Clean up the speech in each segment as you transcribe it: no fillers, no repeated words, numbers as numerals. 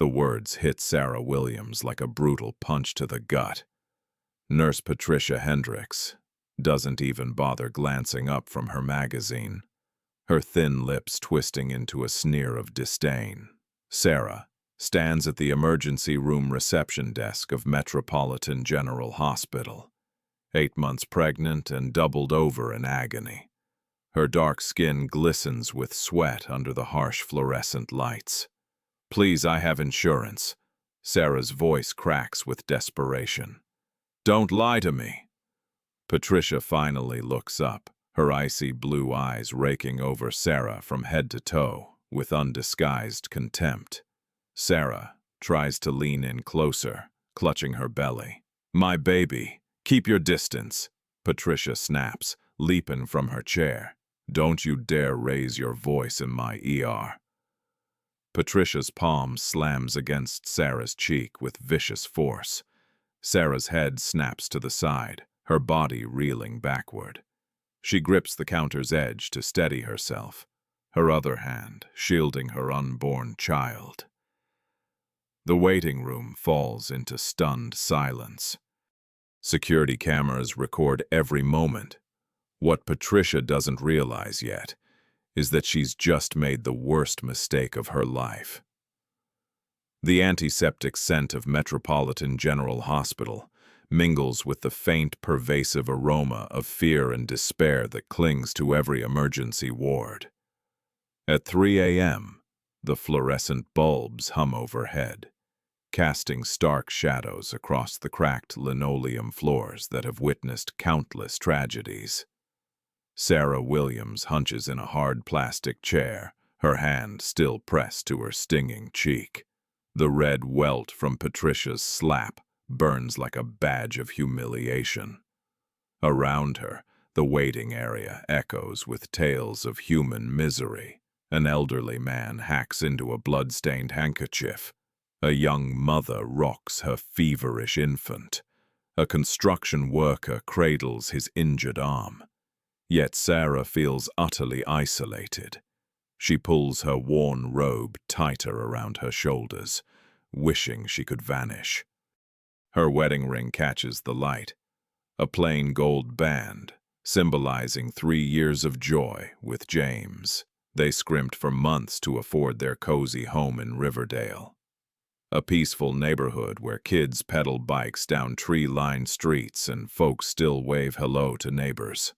The words hit Sarah Williams like a brutal punch to the gut. Nurse Patricia Hendricks doesn't even bother glancing up from her magazine, her thin lips twisting into a sneer of disdain. Sarah stands at the emergency room reception desk of Metropolitan General Hospital, 8 months pregnant and doubled over in agony. Her dark skin glistens with sweat under the harsh fluorescent lights. "Please, I have insurance." Sarah's voice cracks with desperation. "Don't lie to me." Patricia finally looks up, her icy blue eyes raking over Sarah from head to toe with undisguised contempt. Sarah tries to lean in closer, clutching her belly. "My baby, keep your distance," Patricia snaps, leaping from her chair. "Don't you dare raise your voice in my ER." Patricia's palm slams against Sarah's cheek with vicious force. Sarah's head snaps to the side, her body reeling backward. She grips the counter's edge to steady herself, her other hand shielding her unborn child. The waiting room falls into stunned silence. Security cameras record every moment. What Patricia doesn't realize yet is that she's just made the worst mistake of her life. The antiseptic scent of Metropolitan General Hospital mingles with the faint, pervasive aroma of fear and despair that clings to every emergency ward. At 3 a.m., the fluorescent bulbs hum overhead, casting stark shadows across the cracked linoleum floors that have witnessed countless tragedies. Sarah Williams hunches in a hard plastic chair, her hand still pressed to her stinging cheek. The red welt from Patricia's slap burns like a badge of humiliation. Around her, the waiting area echoes with tales of human misery. An elderly man hacks into a blood-stained handkerchief. A young mother rocks her feverish infant. A construction worker cradles his injured arm. Yet Sarah feels utterly isolated. She pulls her worn robe tighter around her shoulders, wishing she could vanish. Her wedding ring catches the light, a plain gold band symbolizing 3 years of joy with James. They scrimped for months to afford their cozy home in Riverdale, a peaceful neighborhood where kids pedal bikes down tree-lined streets and folks still wave hello to neighbors.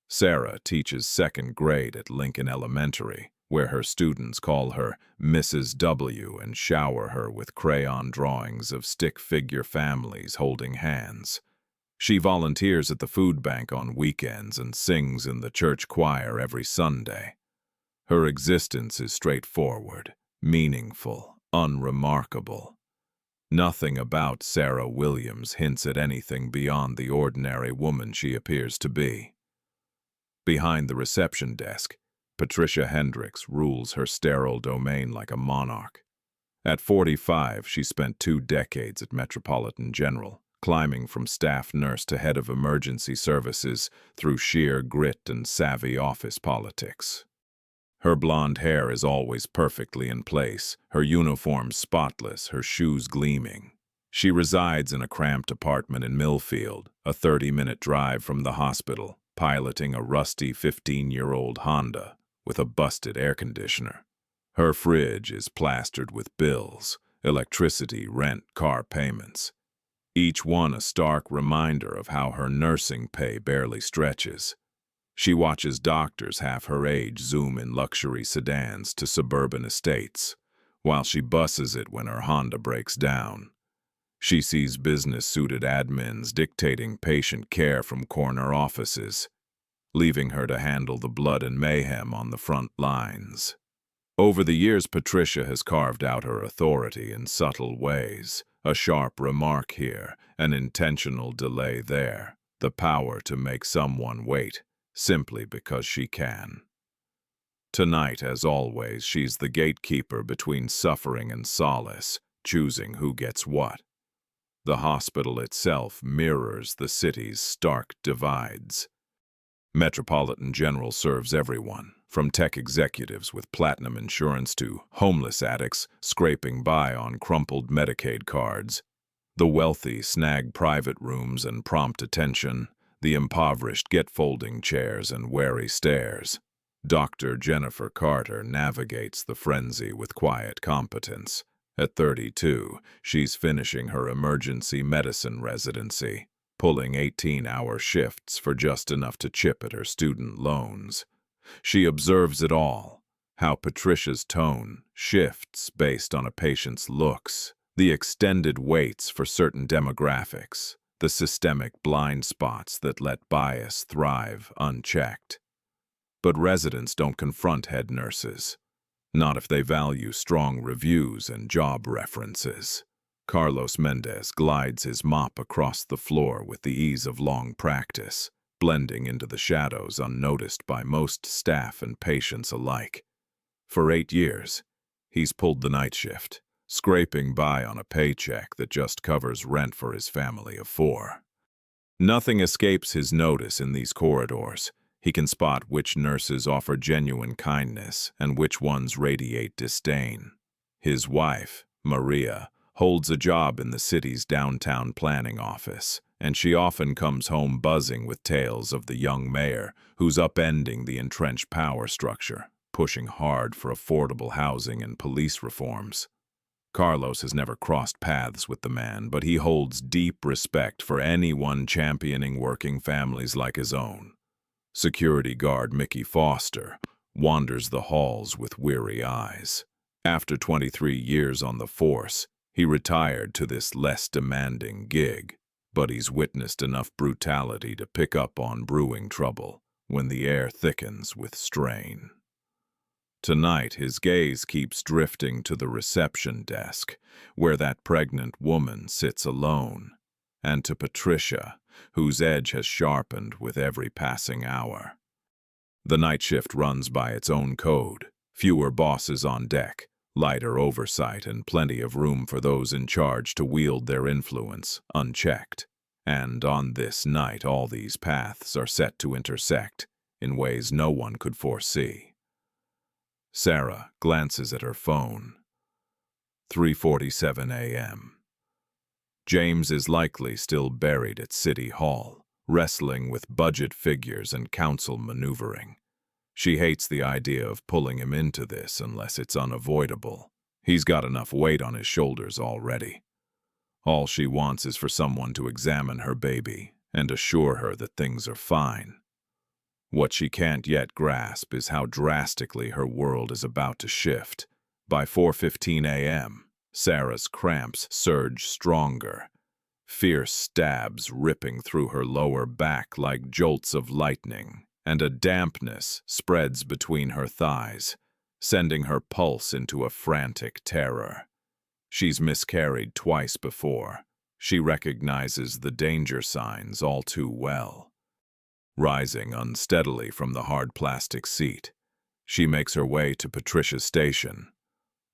Sarah teaches 2nd grade at Lincoln Elementary, where her students call her Mrs. W and shower her with crayon drawings of stick figure families holding hands. She volunteers at the food bank on weekends and sings in the church choir every Sunday. Her existence is straightforward, meaningful, unremarkable. Nothing about Sarah Williams hints at anything beyond the ordinary woman she appears to be. Behind the reception desk, Patricia Hendricks rules her sterile domain like a monarch. At 45, she spent 2 decades at Metropolitan General, climbing from staff nurse to head of emergency services through sheer grit and savvy office politics. Her blonde hair is always perfectly in place, her uniform spotless, her shoes gleaming. She resides in a cramped apartment in Millfield, a 30-minute drive from the hospital, piloting a rusty 15-year-old Honda with a busted air conditioner. Her fridge is plastered with bills, electricity, rent, car payments. Each one a stark reminder of how her nursing pay barely stretches. She watches doctors half her age zoom in luxury sedans to suburban estates, while she busses it when her Honda breaks down. She sees business-suited admins dictating patient care from corner offices, leaving her to handle the blood and mayhem on the front lines. Over the years, Patricia has carved out her authority in subtle ways, a sharp remark here, an intentional delay there, the power to make someone wait, simply because she can. Tonight, as always, she's the gatekeeper between suffering and solace, choosing who gets what. The hospital itself mirrors the city's stark divides. Metropolitan General serves everyone, from tech executives with platinum insurance to homeless addicts scraping by on crumpled Medicaid cards. The wealthy snag private rooms and prompt attention, the impoverished get folding chairs and wary stares. Dr. Jennifer Carter navigates the frenzy with quiet competence. At 32, she's finishing her emergency medicine residency, pulling 18-hour shifts for just enough to chip at her student loans. She observes it all, how Patricia's tone shifts based on a patient's looks, the extended waits for certain demographics, the systemic blind spots that let bias thrive unchecked. But residents don't confront head nurses, not if they value strong reviews and job references. Carlos Mendez glides his mop across the floor with the ease of long practice, blending into the shadows unnoticed by most staff and patients alike. For 8 years, he's pulled the night shift, scraping by on a paycheck that just covers rent for his family of 4. Nothing escapes his notice in these corridors. He can spot which nurses offer genuine kindness and which ones radiate disdain. His wife, Maria, holds a job in the city's downtown planning office, and she often comes home buzzing with tales of the young mayor who's upending the entrenched power structure, pushing hard for affordable housing and police reforms. Carlos has never crossed paths with the man, but he holds deep respect for anyone championing working families like his own. Security guard Mickey Foster wanders the halls with weary eyes. After 23 years on the force, he retired to this less demanding gig, but he's witnessed enough brutality to pick up on brewing trouble when the air thickens with strain. Tonight, his gaze keeps drifting to the reception desk, where that pregnant woman sits alone, and to Patricia, whose edge has sharpened with every passing hour. The night shift runs by its own code, fewer bosses on deck, lighter oversight, and plenty of room for those in charge to wield their influence unchecked. And on this night, all these paths are set to intersect in ways no one could foresee. Sarah glances at her phone. 3:47 a.m. James is likely still buried at City Hall, wrestling with budget figures and council maneuvering. She hates the idea of pulling him into this unless it's unavoidable. He's got enough weight on his shoulders already. All she wants is for someone to examine her baby and assure her that things are fine. What she can't yet grasp is how drastically her world is about to shift. By 4:15 a.m., Sarah's cramps surge stronger, fierce stabs ripping through her lower back like jolts of lightning, and a dampness spreads between her thighs, sending her pulse into a frantic terror. She's miscarried twice before. She recognizes the danger signs all too well. Rising unsteadily from the hard plastic seat, she makes her way to Patricia's station,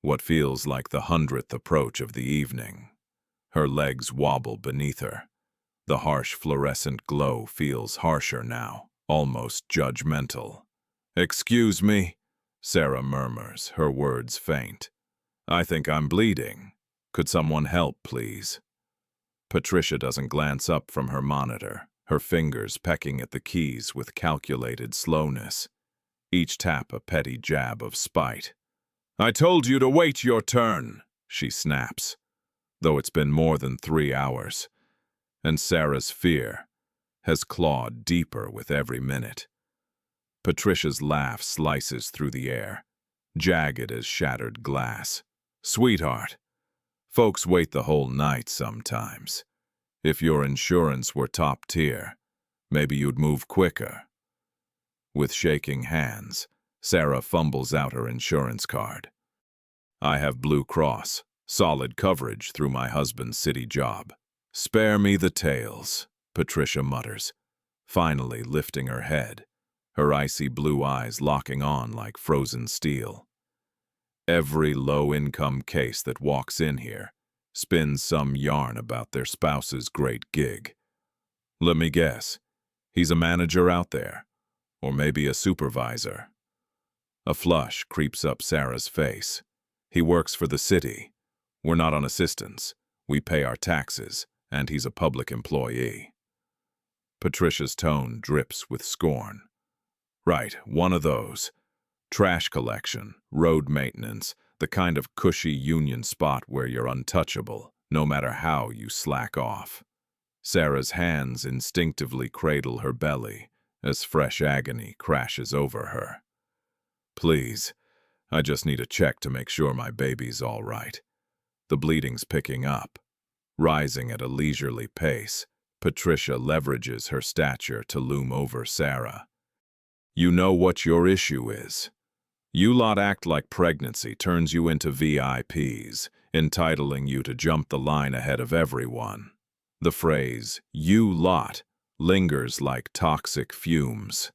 what feels like the 100th approach of the evening. Her legs wobble beneath her. The harsh fluorescent glow feels harsher now, almost judgmental. "Excuse me," Sarah murmurs, her words faint. "I think I'm bleeding. Could someone help, please?" Patricia doesn't glance up from her monitor, her fingers pecking at the keys with calculated slowness, each tap a petty jab of spite. "I told you to wait your turn," she snaps, though it's been more than 3 hours, and Sarah's fear has clawed deeper with every minute. Patricia's laugh slices through the air, jagged as shattered glass. "Sweetheart, folks wait the whole night sometimes. If your insurance were top tier, maybe you'd move quicker." With shaking hands, Sarah fumbles out her insurance card. "I have Blue Cross, solid coverage through my husband's city job." "Spare me the tales," Patricia mutters, finally lifting her head, her icy blue eyes locking on like frozen steel. Every low-income case that walks in here spins some yarn about their spouse's great gig. "Let me guess, he's a manager out there, or maybe a supervisor." A flush creeps up Sarah's face. He works for the city. We're not on assistance. We pay our taxes, and he's a public employee. Patricia's tone drips with scorn. Right, one of those. Trash collection, road maintenance, the kind of cushy union spot where you're untouchable, no matter how you slack off. Sarah's hands instinctively cradle her belly as fresh agony crashes over her. Please, I just need a check to make sure my baby's all right. The bleeding's picking up. Rising at a leisurely pace, Patricia leverages her stature to loom over Sarah. You know what your issue is. You lot act like pregnancy turns you into VIPs, entitling you to jump the line ahead of everyone. The phrase, you lot, lingers like toxic fumes.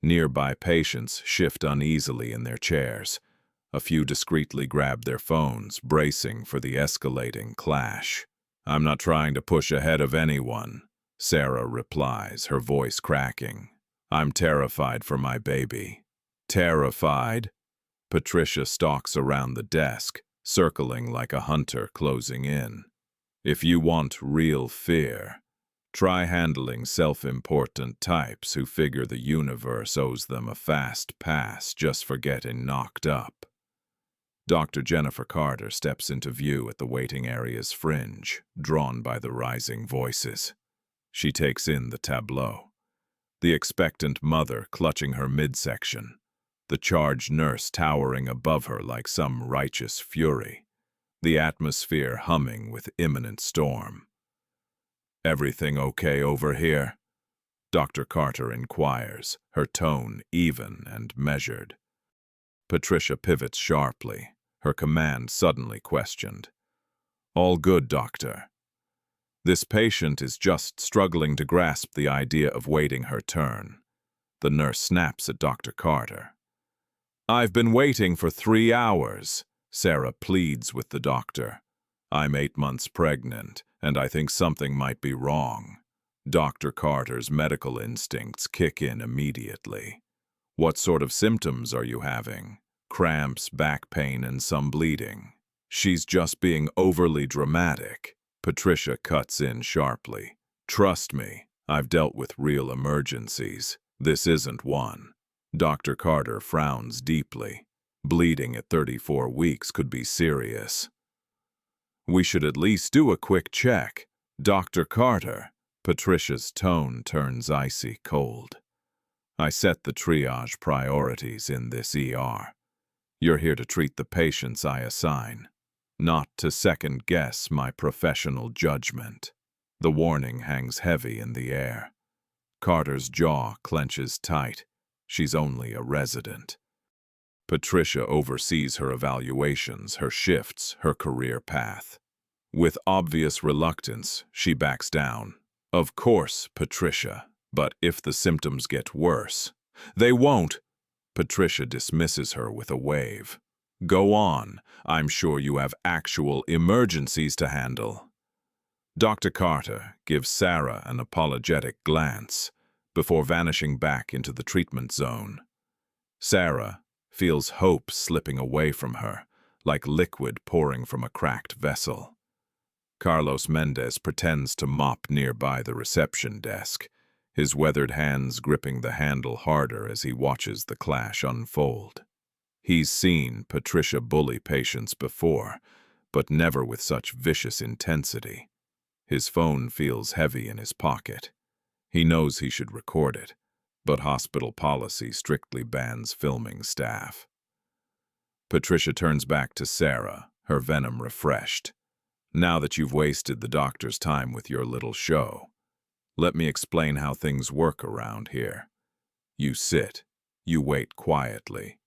Nearby patients shift uneasily in their chairs. A few discreetly grab their phones, bracing for the escalating clash. I'm not trying to push ahead of anyone, Sarah replies, her voice cracking. I'm terrified for my baby. Terrified? Patricia stalks around the desk, circling like a hunter closing in. If you want real fear, try handling self-important types who figure the universe owes them a fast pass just for getting knocked up. Dr. Jennifer Carter steps into view at the waiting area's fringe, drawn by the rising voices. She takes in the tableau. The expectant mother clutching her midsection, the charged nurse towering above her like some righteous fury, the atmosphere humming with imminent storm. Everything okay over here? Dr. Carter inquires, her tone even and measured. Patricia pivots sharply, her command suddenly questioned. All good, doctor. This patient is just struggling to grasp the idea of waiting her turn. The nurse snaps at Dr. Carter. I've been waiting for 3 hours, Sarah pleads with the doctor. I'm 8 months pregnant, and I think something might be wrong. Dr. Carter's medical instincts kick in immediately. What sort of symptoms are you having? Cramps, back pain, and some bleeding. She's just being overly dramatic. Patricia cuts in sharply. Trust me, I've dealt with real emergencies. This isn't one. Dr. Carter frowns deeply. Bleeding at 34 weeks could be serious. We should at least do a quick check. Dr. Carter. Patricia's tone turns icy cold. I set the triage priorities in this ER. You're here to treat the patients I assign, not to second-guess my professional judgment. The warning hangs heavy in the air. Carter's jaw clenches tight. She's only a resident. Patricia oversees her evaluations, her shifts, her career path. With obvious reluctance, she backs down. Of course, Patricia, but if the symptoms get worse, they won't. Patricia dismisses her with a wave. Go on. I'm sure you have actual emergencies to handle. Dr. Carter gives Sarah an apologetic glance before vanishing back into the treatment zone. Sarah feels hope slipping away from her, like liquid pouring from a cracked vessel. Carlos Mendez pretends to mop nearby the reception desk, his weathered hands gripping the handle harder as he watches the clash unfold. He's seen Patricia bully patients before, but never with such vicious intensity. His phone feels heavy in his pocket. He knows he should record it, but hospital policy strictly bans filming staff. Patricia turns back to Sarah, her venom refreshed. Now that you've wasted the doctor's time with your little show, let me explain how things work around here. You sit. You wait quietly.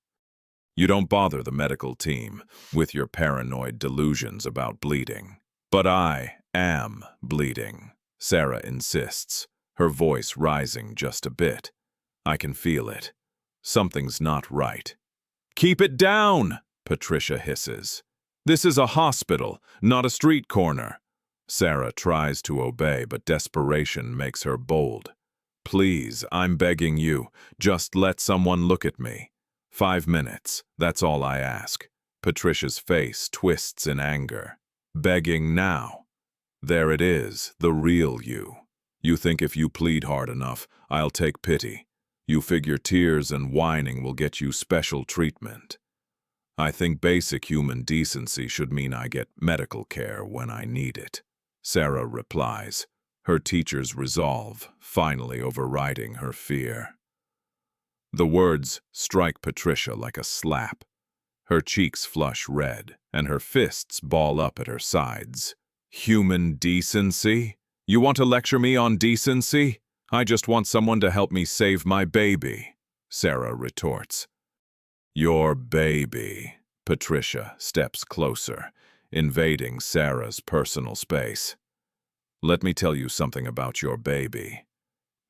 You don't bother the medical team with your paranoid delusions about bleeding. But I am bleeding, Sarah insists, her voice rising just a bit. I can feel it. Something's not right. Keep it down, Patricia hisses. This is a hospital, not a street corner. Sarah tries to obey, but desperation makes her bold. Please, I'm begging you, just let someone look at me. 5 minutes, that's all I ask. Patricia's face twists in anger. Begging now. There it is, the real you. You think if you plead hard enough, I'll take pity. You figure tears and whining will get you special treatment. I think basic human decency should mean I get medical care when I need it. Sarah replies, her teacher's resolve finally overriding her fear. The words strike Patricia like a slap. Her cheeks flush red, and her fists ball up at her sides. Human decency? You want to lecture me on decency? I just want someone to help me save my baby, Sarah retorts. Your baby. Patricia steps closer, invading Sarah's personal space. Let me tell you something about your baby.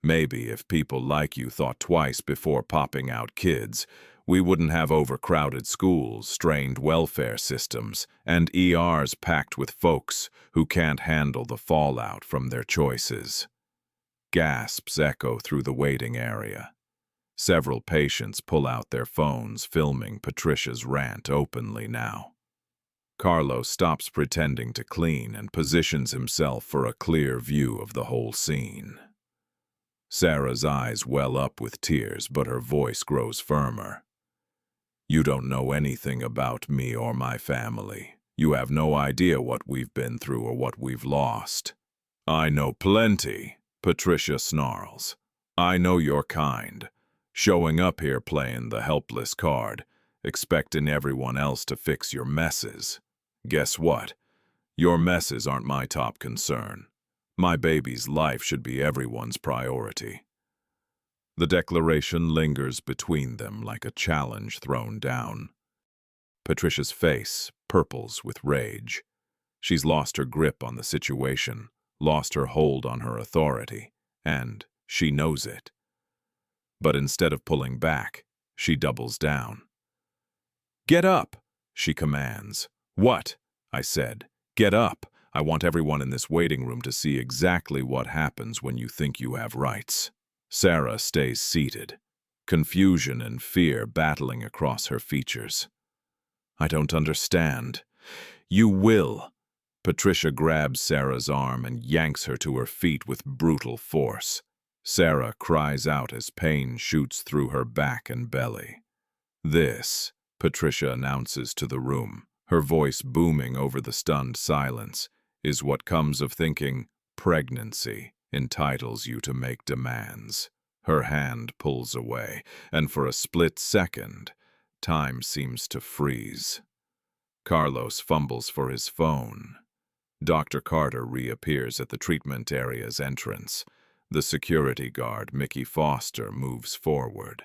Maybe if people like you thought twice before popping out kids, we wouldn't have overcrowded schools, strained welfare systems, and ERs packed with folks who can't handle the fallout from their choices. Gasps echo through the waiting area. Several patients pull out their phones, filming Patricia's rant openly now. Carlo stops pretending to clean and positions himself for a clear view of the whole scene. Sarah's eyes well up with tears, but her voice grows firmer. You don't know anything about me or my family. You have no idea what we've been through or what we've lost. I know plenty, Patricia snarls. I know your kind. Showing up here playing the helpless card, expecting everyone else to fix your messes. Guess what? Your messes aren't my top concern. My baby's life should be everyone's priority. The declaration lingers between them like a challenge thrown down. Patricia's face purples with rage. She's lost her grip on the situation, lost her hold on her authority, and she knows it. But instead of pulling back, she doubles down. Get up, she commands. What? I said. Get up. I want everyone in this waiting room to see exactly what happens when you think you have rights. Sarah stays seated, confusion and fear battling across her features. I don't understand. You will. Patricia grabs Sarah's arm and yanks her to her feet with brutal force. Sarah cries out as pain shoots through her back and belly. This, Patricia announces to the room, her voice booming over the stunned silence, is what comes of thinking pregnancy entitles you to make demands. Her hand pulls away, and for a split second, time seems to freeze. Carlos fumbles for his phone. Dr. Carter reappears at the treatment area's entrance. The security guard, Mickey Foster, moves forward.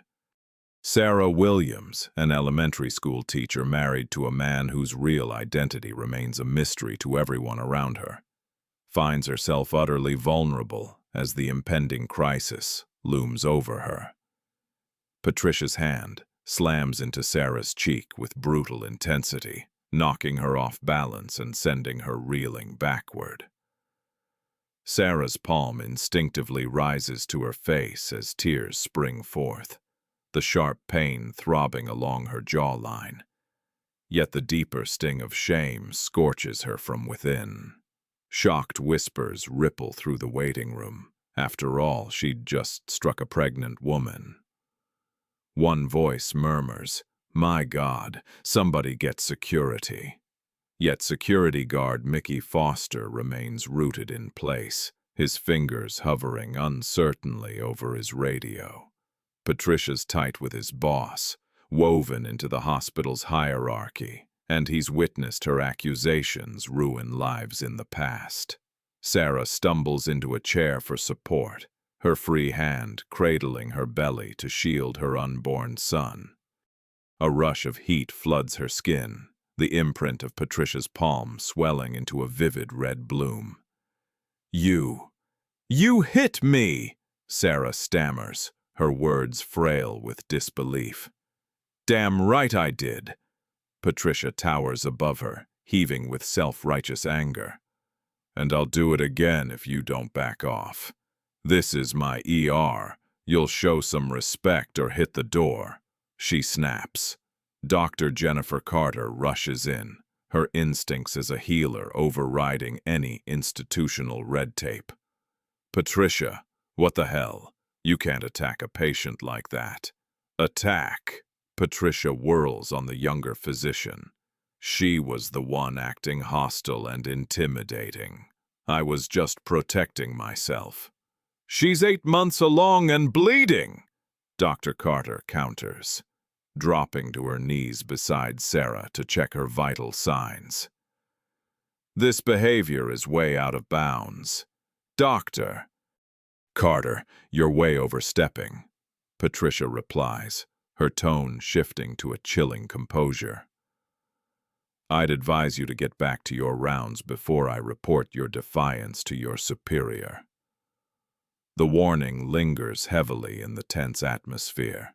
Sarah Williams, an elementary school teacher married to a man whose real identity remains a mystery to everyone around her, finds herself utterly vulnerable as the impending crisis looms over her. Patricia's hand slams into Sarah's cheek with brutal intensity, knocking her off balance and sending her reeling backward. Sarah's palm instinctively rises to her face as tears spring forth, the sharp pain throbbing along her jawline. Yet the deeper sting of shame scorches her from within. Shocked whispers ripple through the waiting room. After all, she'd just struck a pregnant woman. One voice murmurs, "My God, somebody get security." Yet security guard Mickey Foster remains rooted in place, his fingers hovering uncertainly over his radio. Patricia's tight with his boss, woven into the hospital's hierarchy, and he's witnessed her accusations ruin lives in the past. Sarah stumbles into a chair for support, her free hand cradling her belly to shield her unborn son. A rush of heat floods her skin, the imprint of Patricia's palm swelling into a vivid red bloom. You hit me!" Sarah stammers, her words frail with disbelief. "Damn right I did." Patricia towers above her, heaving with self-righteous anger. "And I'll do it again if you don't back off. This is my ER. You'll show some respect or hit the door. She snaps. Dr. Jennifer Carter rushes in, her instincts as a healer overriding any institutional red tape. Patricia, what the hell? You can't attack a patient like that. Attack! Patricia whirls on the younger physician. She was the one acting hostile and intimidating. I was just protecting myself. She's 8 months along and bleeding, Dr. Carter counters, dropping to her knees beside Sarah to check her vital signs. This behavior is way out of bounds. Doctor. Carter, you're way overstepping, Patricia replies, her tone shifting to a chilling composure. I'd advise you to get back to your rounds before I report your defiance to your superior. The warning lingers heavily in the tense atmosphere.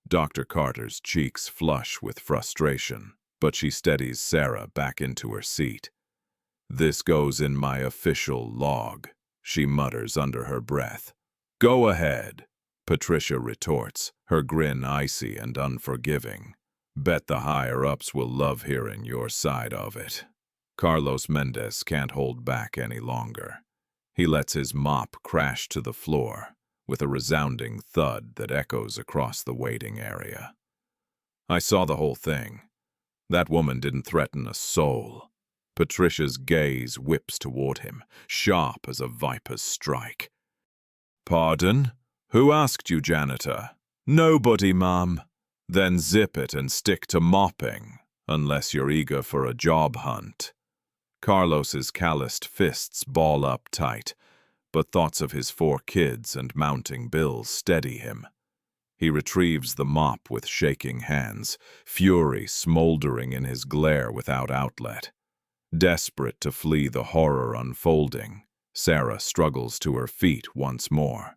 Dr. Carter's cheeks flush with frustration, but she steadies Sarah back into her seat. This goes in my official log, she mutters under her breath. Go ahead, Patricia retorts, her grin icy and unforgiving. Bet the higher-ups will love hearing your side of it. Carlos Mendez can't hold back any longer. He lets his mop crash to the floor, with a resounding thud that echoes across the waiting area. I saw the whole thing. That woman didn't threaten a soul. Patricia's gaze whips toward him, sharp as a viper's strike. Pardon? Who asked you, janitor? Nobody, ma'am. Then zip it and stick to mopping, unless you're eager for a job hunt. Carlos's calloused fists ball up tight, but thoughts of his 4 kids and mounting bills steady him. He retrieves the mop with shaking hands, fury smoldering in his glare without outlet. Desperate to flee the horror unfolding, Sarah struggles to her feet once more.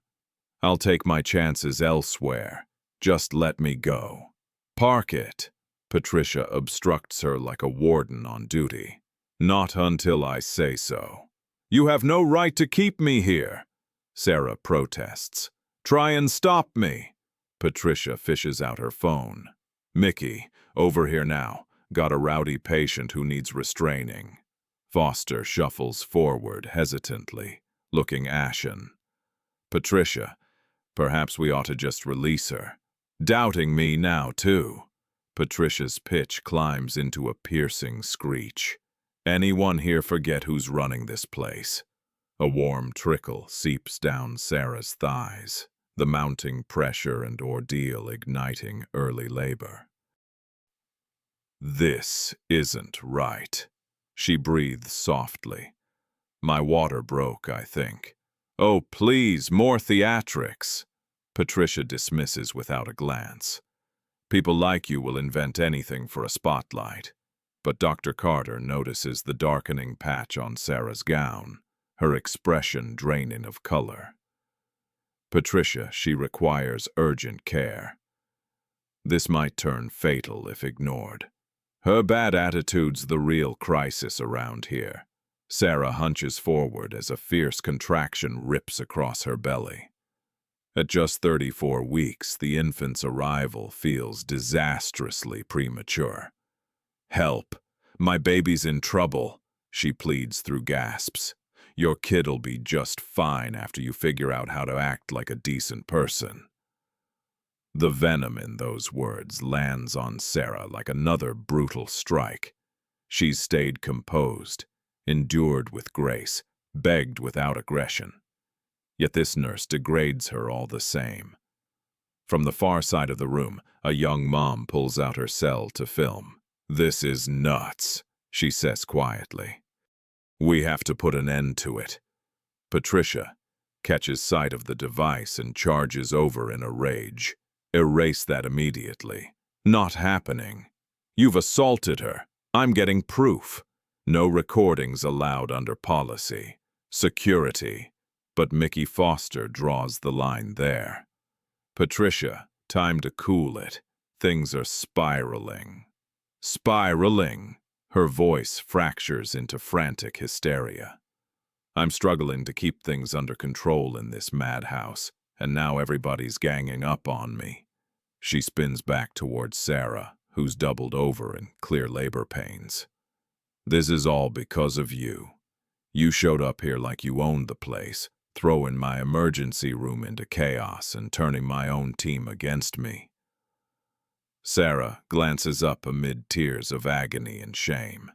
I'll take my chances elsewhere. Just let me go. Park it. Patricia obstructs her like a warden on duty. Not until I say so. You have no right to keep me here, Sarah protests. Try and stop me. Patricia fishes out her phone. Mickey, over here now. Got a rowdy patient who needs restraining. Foster shuffles forward hesitantly, looking ashen. Patricia, perhaps we ought to just release her. Doubting me now, too. Patricia's pitch climbs into a piercing screech. Anyone here forget who's running this place? A warm trickle seeps down Sarah's thighs, the mounting pressure and ordeal igniting early labor. This isn't right. She breathes softly. My water broke, I think. Oh, please, more theatrics. Patricia dismisses without a glance. People like you will invent anything for a spotlight. But Dr. Carter notices the darkening patch on Sarah's gown, her expression draining of color. Patricia, she requires urgent care. This might turn fatal if ignored. Her bad attitude's the real crisis around here. Sarah hunches forward as a fierce contraction rips across her belly. At just 34 weeks, the infant's arrival feels disastrously premature. Help! My baby's in trouble, she pleads through gasps. Your kid'll be just fine after you figure out how to act like a decent person. The venom in those words lands on Sarah like another brutal strike. She's stayed composed, endured with grace, begged without aggression. Yet this nurse degrades her all the same. From the far side of the room, a young mom pulls out her cell to film. This is nuts, she says quietly. We have to put an end to it. Patricia catches sight of the device and charges over in a rage. Erase that immediately. Not happening. You've assaulted her. I'm getting proof. No recordings allowed under policy. Security. But Mickey Foster draws the line there. Patricia, time to cool it. Things are spiraling. Spiraling. Her voice fractures into frantic hysteria. I'm struggling to keep things under control in this madhouse, and now everybody's ganging up on me. She spins back towards Sarah, who's doubled over in clear labor pains. This is all because of you. You showed up here like you owned the place, throwing my emergency room into chaos and turning my own team against me. Sarah glances up amid tears of agony and shame.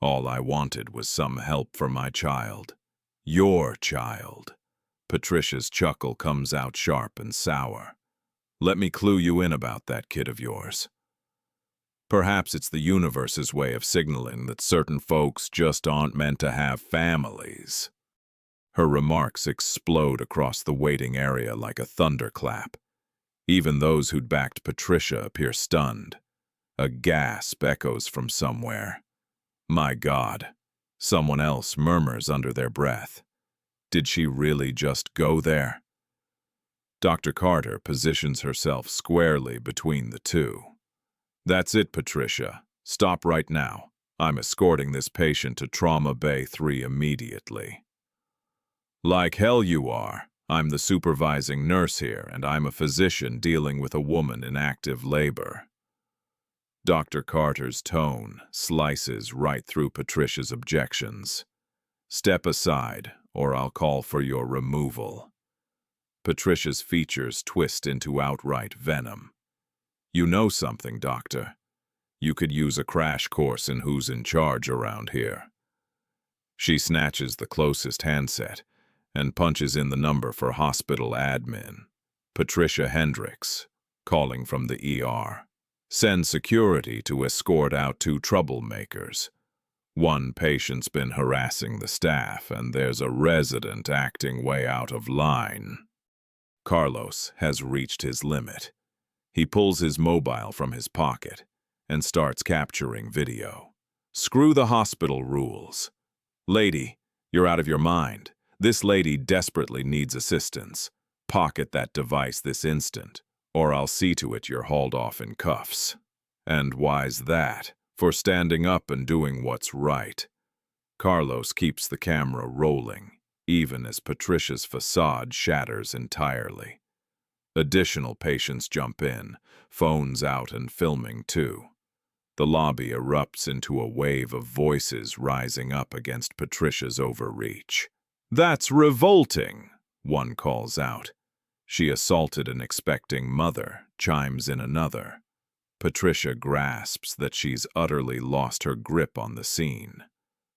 All I wanted was some help for my child. Your child. Patricia's chuckle comes out sharp and sour. Let me clue you in about that kid of yours. Perhaps it's the universe's way of signaling that certain folks just aren't meant to have families. Her remarks explode across the waiting area like a thunderclap. Even those who'd backed Patricia appear stunned. A gasp echoes from somewhere. My God, someone else murmurs under their breath. Did she really just go there? Dr. Carter positions herself squarely between the two. That's it, Patricia. Stop right now. I'm escorting this patient to Trauma Bay 3 immediately. Like hell you are. I'm the supervising nurse here, and I'm a physician dealing with a woman in active labor. Dr. Carter's tone slices right through Patricia's objections. Step aside, or I'll call for your removal. Patricia's features twist into outright venom. You know something, Doctor. You could use a crash course in who's in charge around here. She snatches the closest handset and punches in the number for hospital admin. Patricia Hendricks, calling from the ER. Send security to escort out 2 troublemakers. One patient's been harassing the staff, and there's a resident acting way out of line. Carlos has reached his limit. He pulls his mobile from his pocket and starts capturing video. Screw the hospital rules. Lady, you're out of your mind. This lady desperately needs assistance. Pocket that device this instant, or I'll see to it you're hauled off in cuffs. And why's that? For standing up and doing what's right. Carlos keeps the camera rolling, even as Patricia's facade shatters entirely. Additional patients jump in, phones out and filming too. The lobby erupts into a wave of voices rising up against Patricia's overreach. That's revolting, one calls out. She assaulted an expecting mother, chimes in another. Patricia grasps that she's utterly lost her grip on the scene.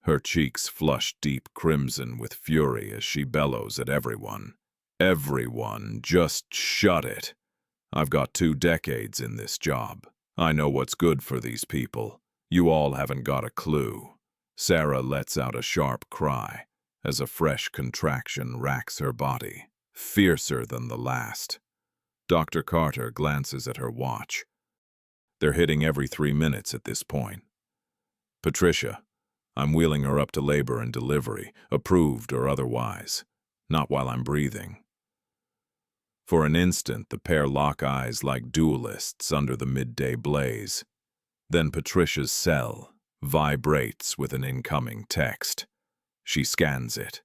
Her cheeks flush deep crimson with fury as she bellows at everyone. Everyone, just shut it. I've got 2 decades in this job. I know what's good for these people. You all haven't got a clue. Sarah lets out a sharp cry as a fresh contraction racks her body, fiercer than the last. Dr. Carter glances at her watch. They're hitting every 3 minutes at this point. Patricia, I'm wheeling her up to labor and delivery, approved or otherwise. Not while I'm breathing. For an instant, the pair lock eyes like duelists under the midday blaze. Then Patricia's cell vibrates with an incoming text. She scans it,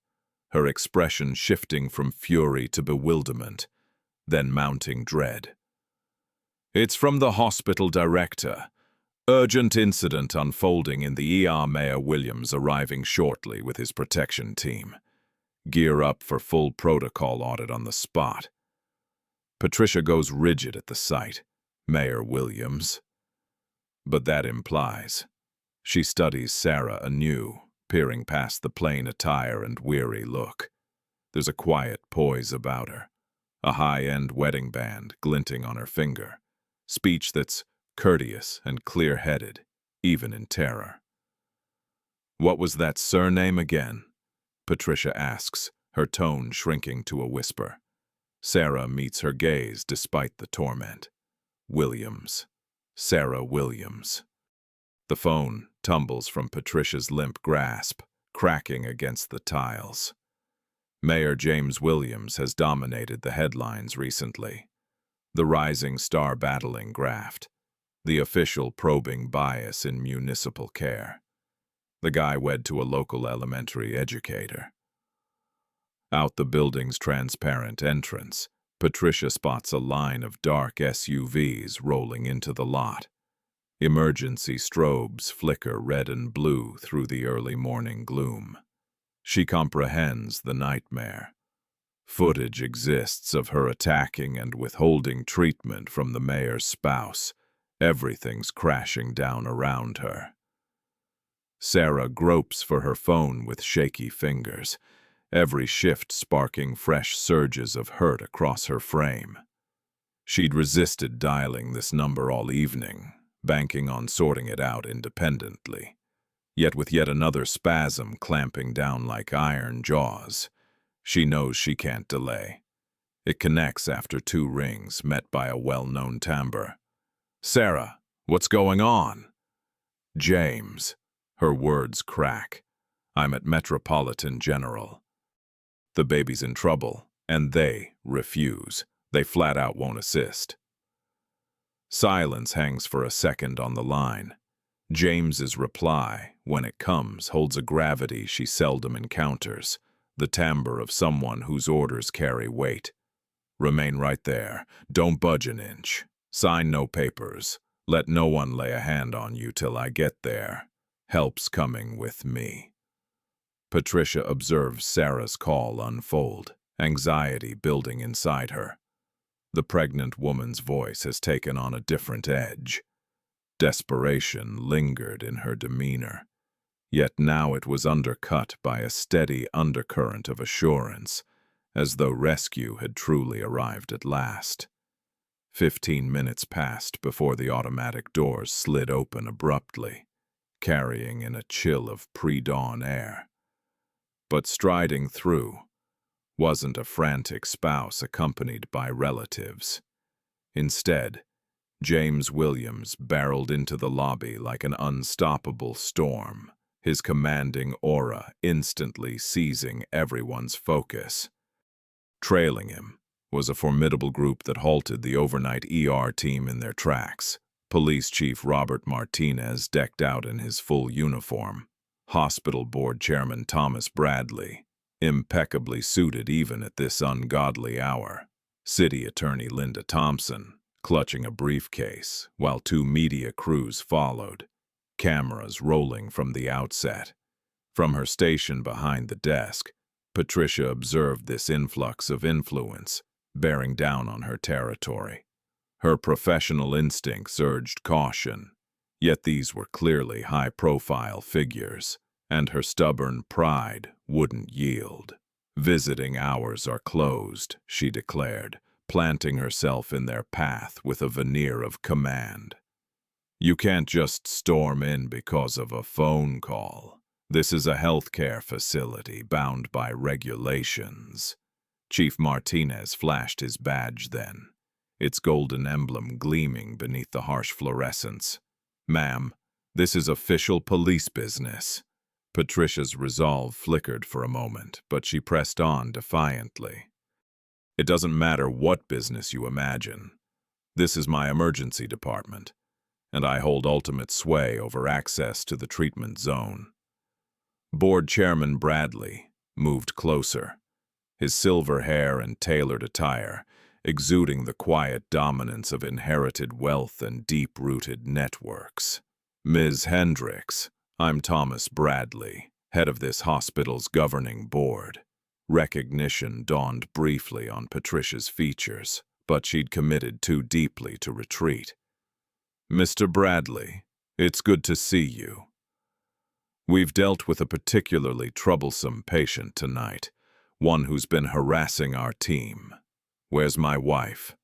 her expression shifting from fury to bewilderment, then mounting dread. It's from the hospital director. Urgent incident unfolding in the ER. Mayor Williams arriving shortly with his protection team. Gear up for full protocol audit on the spot. Patricia goes rigid at the sight. Mayor Williams. But that implies. She studies Sarah anew, peering past the plain attire and weary look. There's a quiet poise about her, a high-end wedding band glinting on her finger, speech that's courteous and clear-headed, even in terror. What was that surname again? Patricia asks, her tone shrinking to a whisper. Sarah meets her gaze despite the torment. Williams. Sarah Williams. The phone tumbles from Patricia's limp grasp, cracking against the tiles. Mayor James Williams has dominated the headlines recently. The rising star battling graft. The official probing bias in municipal care. The guy wed to a local elementary educator. Out the building's transparent entrance, Patricia spots a line of dark SUVs rolling into the lot. Emergency strobes flicker red and blue through the early morning gloom. She comprehends the nightmare. Footage exists of her attacking and withholding treatment from the mayor's spouse. Everything's crashing down around her. Sarah gropes for her phone with shaky fingers, every shift sparking fresh surges of hurt across her frame. She'd resisted dialing this number all evening, banking on sorting it out independently. Yet with yet another spasm clamping down like iron jaws, she knows she can't delay. It connects after 2 rings, met by a well-known timbre. "Sarah, what's going on?" "James." Her words crack. "I'm at Metropolitan General. The baby's in trouble, and they refuse. They flat out won't assist." Silence hangs for a second on the line. James's reply, when it comes, holds a gravity she seldom encounters, the timbre of someone whose orders carry weight. "Remain right there. Don't budge an inch. Sign no papers. Let no one lay a hand on you till I get there. Help's coming with me." Patricia observes Sarah's call unfold, anxiety building inside her. The pregnant woman's voice has taken on a different edge. Desperation lingered in her demeanor, yet now it was undercut by a steady undercurrent of assurance, as though rescue had truly arrived at last. 15 minutes passed before the automatic doors slid open abruptly, carrying in a chill of pre-dawn air. But striding through wasn't a frantic spouse accompanied by relatives. Instead, James Williams barreled into the lobby like an unstoppable storm, his commanding aura instantly seizing everyone's focus. Trailing him was a formidable group that halted the overnight ER team in their tracks. Police Chief Robert Martinez decked out in his full uniform. Hospital Board Chairman Thomas Bradley, impeccably suited even at this ungodly hour. City Attorney Linda Thompson, clutching a briefcase, while 2 media crews followed, cameras rolling from the outset. From her station behind the desk, Patricia observed this influx of influence, bearing down on her territory. Her professional instincts urged caution, yet these were clearly high-profile figures, and her stubborn pride wouldn't yield. "Visiting hours are closed," she declared, planting herself in their path with a veneer of command. "You can't just storm in because of a phone call. This is a healthcare facility bound by regulations." Chief Martinez flashed his badge then, its golden emblem gleaming beneath the harsh fluorescence. "Ma'am, this is official police business." Patricia's resolve flickered for a moment, but she pressed on defiantly. "It doesn't matter what business you imagine. This is my emergency department, and I hold ultimate sway over access to the treatment zone." Board Chairman Bradley moved closer, his silver hair and tailored attire exuding the quiet dominance of inherited wealth and deep-rooted networks. "Ms. Hendricks, I'm Thomas Bradley, head of this hospital's governing board." Recognition dawned briefly on Patricia's features, but she'd committed too deeply to retreat. "Mr. Bradley, it's good to see you. We've dealt with a particularly troublesome patient tonight, one who's been harassing our team. Where's my wife?"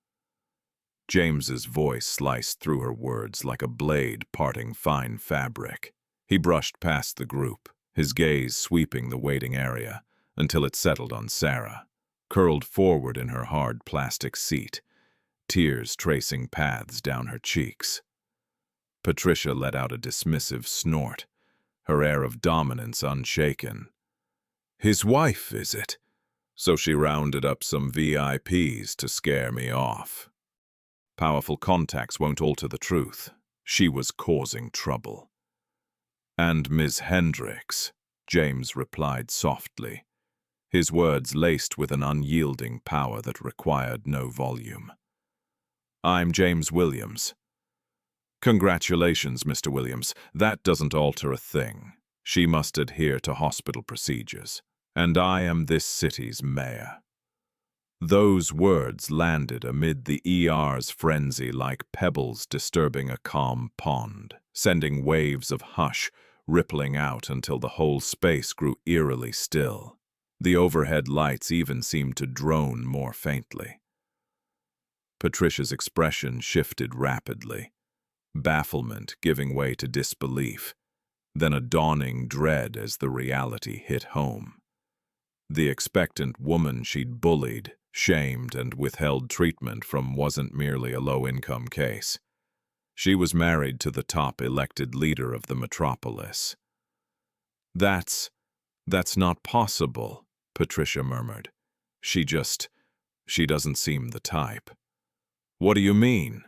James's voice sliced through her words like a blade parting fine fabric. He brushed past the group, his gaze sweeping the waiting area until it settled on Sarah, curled forward in her hard plastic seat, tears tracing paths down her cheeks. Patricia let out a dismissive snort, her air of dominance unshaken. "His wife, is it? So she rounded up some VIPs to scare me off." Powerful contacts won't alter the truth. She was causing trouble. "And Ms. Hendricks," James replied softly. his words laced with an unyielding power that required no volume. "I'm James Williams." "Congratulations, Mr. Williams. That doesn't alter a thing. She must adhere to hospital procedures. And I am this city's mayor." Those words landed amid the ER's frenzy like pebbles disturbing a calm pond, sending waves of hush rippling out until the whole space grew eerily still. The overhead lights even seemed to drone more faintly. Patricia's expression shifted rapidly, bafflement giving way to disbelief, then a dawning dread as the reality hit home. The expectant woman she'd bullied, shamed, and withheld treatment from wasn't merely a low-income case. She was married to the top elected leader of the metropolis. That's not possible," Patricia murmured. She doesn't seem the type." "What do you mean?"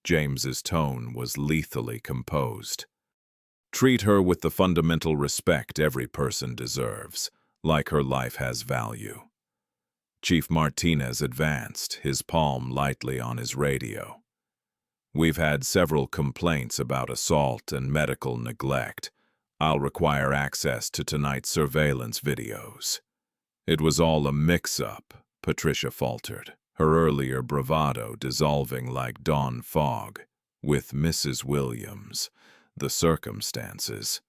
James's tone was lethally composed. "Treat her with the fundamental respect every person deserves, like her life has value." Chief Martinez advanced, his palm lightly on his radio. "We've had several complaints about assault and medical neglect. I'll require access to tonight's surveillance videos." "It was all a mix-up," Patricia faltered, her earlier bravado dissolving like dawn fog. "With Mrs. Williams, the circumstances.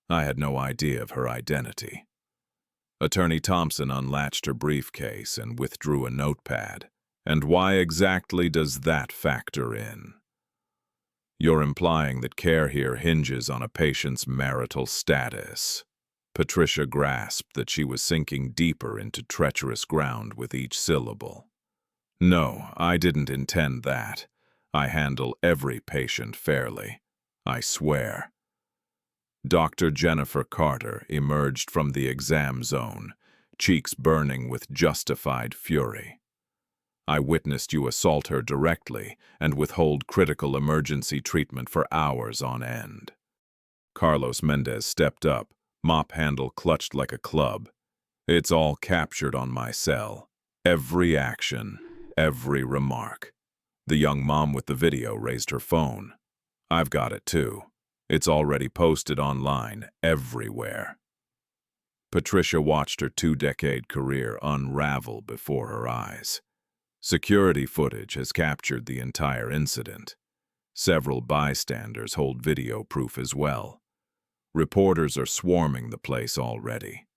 I had no idea of her identity." Attorney Thompson unlatched her briefcase and withdrew a notepad. "And why exactly does that factor in?" "You're implying that care here hinges on a patient's marital status." Patricia grasped that she was sinking deeper into treacherous ground with each syllable. "No, I didn't intend that. I handle every patient fairly. I swear." Dr. Jennifer Carter emerged from the exam zone, cheeks burning with justified fury. "I witnessed you assault her directly and withhold critical emergency treatment for hours on end." Carlos Mendez stepped up, mop handle clutched like a club. "It's all captured on my cell. Every action, every remark." The young mom with the video raised her phone. "I've got it too. It's already posted online, everywhere." Patricia watched her 2-decade career unravel before her eyes. Security footage has captured the entire incident. Several bystanders hold video proof as well. Reporters are swarming the place already.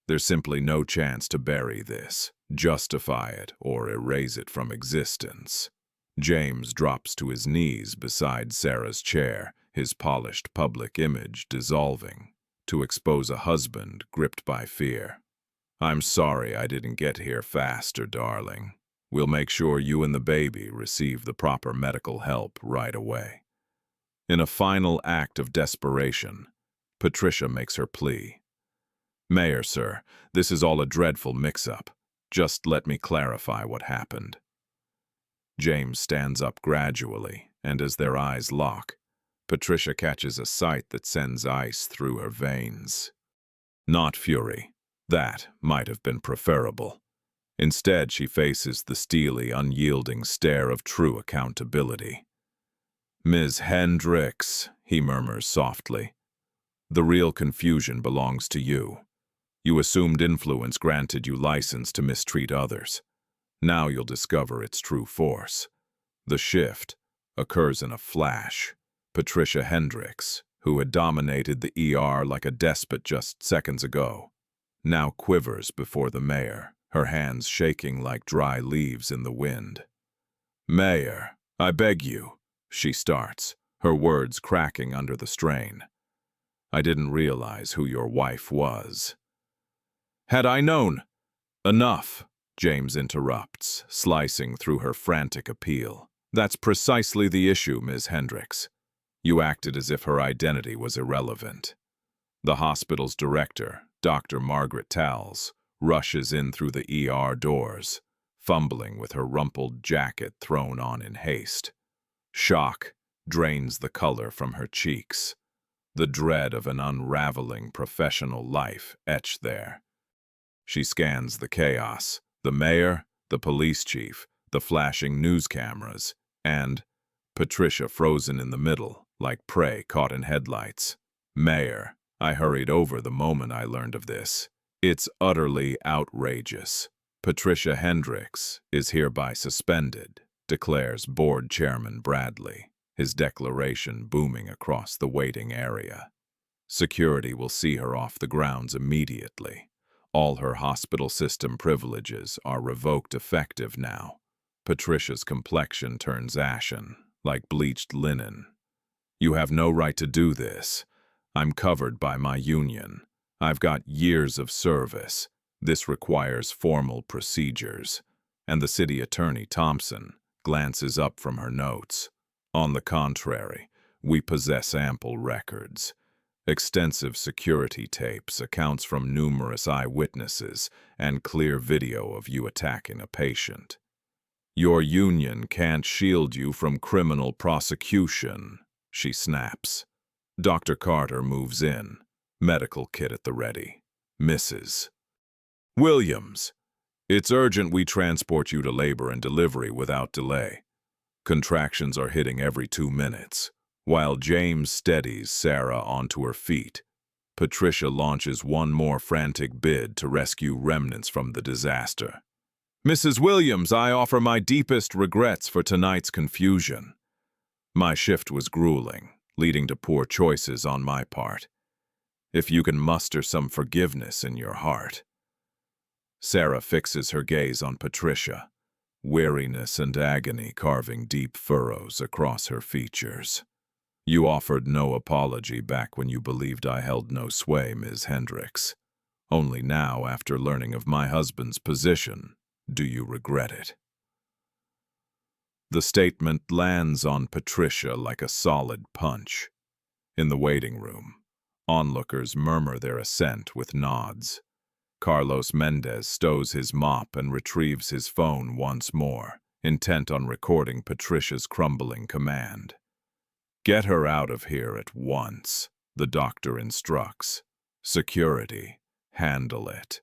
There's simply no chance to bury this, justify it, or erase it from existence. James drops to his knees beside Sarah's chair, his polished public image dissolving, to expose a husband gripped by fear. "I'm sorry I didn't get here faster, darling. We'll make sure you and the baby receive the proper medical help right away." In a final act of desperation, Patricia makes her plea. "Mayor, sir, this is all a dreadful mix-up. Just let me clarify what happened." James stands up gradually, and as their eyes lock, Patricia catches a sight that sends ice through her veins. Not fury. That might have been preferable. Instead, she faces the steely, unyielding stare of true accountability. "Ms. Hendricks," he murmurs softly, "the real confusion belongs to you. You assumed influence granted you license to mistreat others. Now you'll discover its true force. The shift occurs in a flash. Patricia Hendricks, who had dominated the ER like a despot just seconds ago, now quivers before the mayor, her hands shaking like dry leaves in the wind. "Mayor, I beg you," she starts, her words cracking under the strain. "I didn't realize who your wife was." "Had I known—" "Enough," James interrupts, slicing through her frantic appeal. "That's precisely the issue, Ms. Hendricks. You acted as if her identity was irrelevant." The hospital's director, Dr. Margaret Talls, rushes in through the ER doors, fumbling with her rumpled jacket thrown on in haste. Shock drains the color from her cheeks, the dread of an unraveling professional life etched there. She scans the chaos, the mayor, the police chief, the flashing news cameras, and Patricia frozen in the middle, like prey caught in headlights. Mayor, I hurried over the moment I learned of this. It's utterly outrageous. Patricia Hendricks is hereby suspended, declares Board Chairman Bradley, his declaration booming across the waiting area. Security will see her off the grounds immediately. All her hospital system privileges are revoked effective now. Patricia's complexion turns ashen, like bleached linen. You have no right to do this. I'm covered by my union. I've got years of service. This requires formal procedures. And the city attorney, Thompson, glances up from her notes. On the contrary, we possess ample records. Extensive security tapes, accounts from numerous eyewitnesses, and clear video of you attacking a patient. Your union can't shield you from criminal prosecution, she snaps. Dr. Carter moves in, medical kit at the ready. Mrs. Williams, it's urgent we transport you to labor and delivery without delay. Contractions are hitting every 2 minutes. While James steadies Sarah onto her feet, Patricia launches one more frantic bid to rescue remnants from the disaster. Mrs. Williams, I offer my deepest regrets for tonight's confusion. My shift was grueling, leading to poor choices on my part. If you can muster some forgiveness in your heart. Sarah fixes her gaze on Patricia, weariness and agony carving deep furrows across her features. You offered no apology back when you believed I held no sway, Ms. Hendricks. Only now, after learning of my husband's position, do you regret it. The statement lands on Patricia like a solid punch. In the waiting room, onlookers murmur their assent with nods. Carlos Mendez stows his mop and retrieves his phone once more, intent on recording Patricia's crumbling command. Get her out of here at once, the doctor instructs. Security, handle it.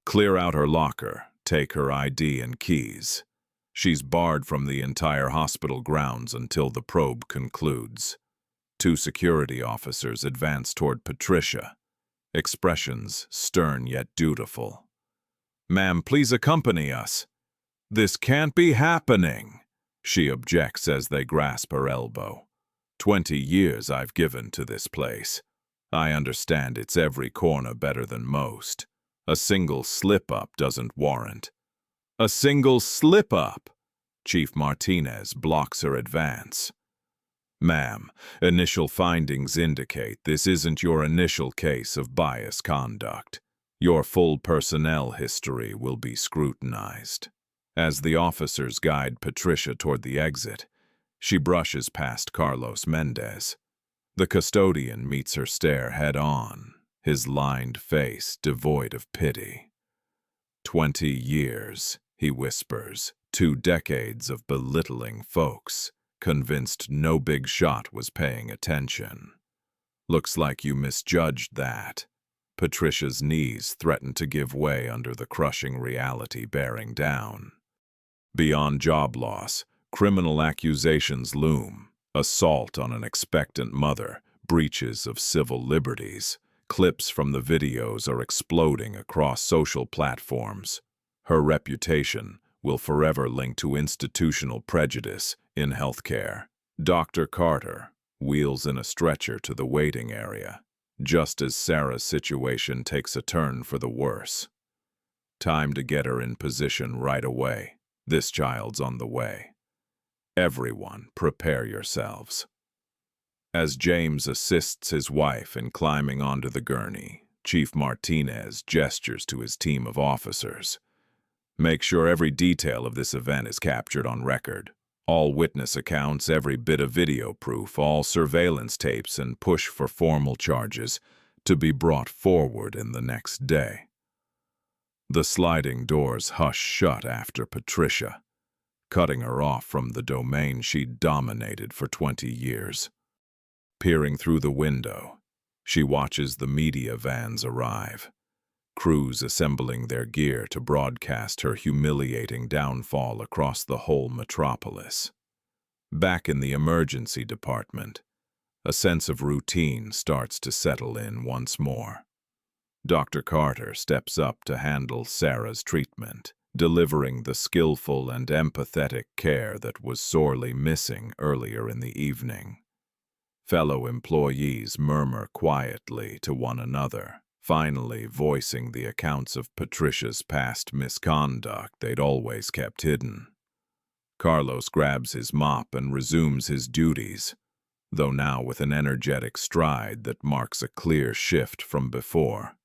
Clear out her locker, take her ID and keys. She's barred from the entire hospital grounds until the probe concludes. 2 security officers advance toward Patricia, expressions stern yet dutiful. Ma'am, please accompany us. This can't be happening, she objects as they grasp her elbow. 20 years I've given to this place. I understand it's every corner better than most. A single slip-up doesn't warrant. A single slip-up! Chief Martinez blocks her advance. Ma'am, initial findings indicate this isn't your initial case of biased conduct. Your full personnel history will be scrutinized. As the officers guide Patricia toward the exit, she brushes past Carlos Mendez. The custodian meets her stare head-on, his lined face devoid of pity. 20 years, he whispers, 2 decades of belittling folks, convinced no big shot was paying attention. Looks like you misjudged that. Patricia's knees threaten to give way under the crushing reality bearing down. Beyond job loss, criminal accusations loom. Assault on an expectant mother, breaches of civil liberties. Clips from the videos are exploding across social platforms. Her reputation will forever link to institutional prejudice in healthcare. Dr. Carter wheels in a stretcher to the waiting area, just as Sarah's situation takes a turn for the worse. Time to get her in position right away. This child's on the way. Everyone, prepare yourselves. As James assists his wife in climbing onto the gurney, Chief Martinez gestures to his team of officers. Make sure every detail of this event is captured on record. All witness accounts, every bit of video proof, all surveillance tapes, and push for formal charges to be brought forward in the next day. The sliding doors hush shut after Patricia, cutting her off from the domain she'd dominated for 20 years. Peering through the window, she watches the media vans arrive. crews assembling their gear to broadcast her humiliating downfall across the whole metropolis. Back in the emergency department, a sense of routine starts to settle in once more. Dr. Carter steps up to handle Sarah's treatment, delivering the skillful and empathetic care that was sorely missing earlier in the evening. Fellow employees murmur quietly to one another, finally voicing the accounts of Patricia's past misconduct they'd always kept hidden. Carlos grabs his mop and resumes his duties, though now with an energetic stride that marks a clear shift from before.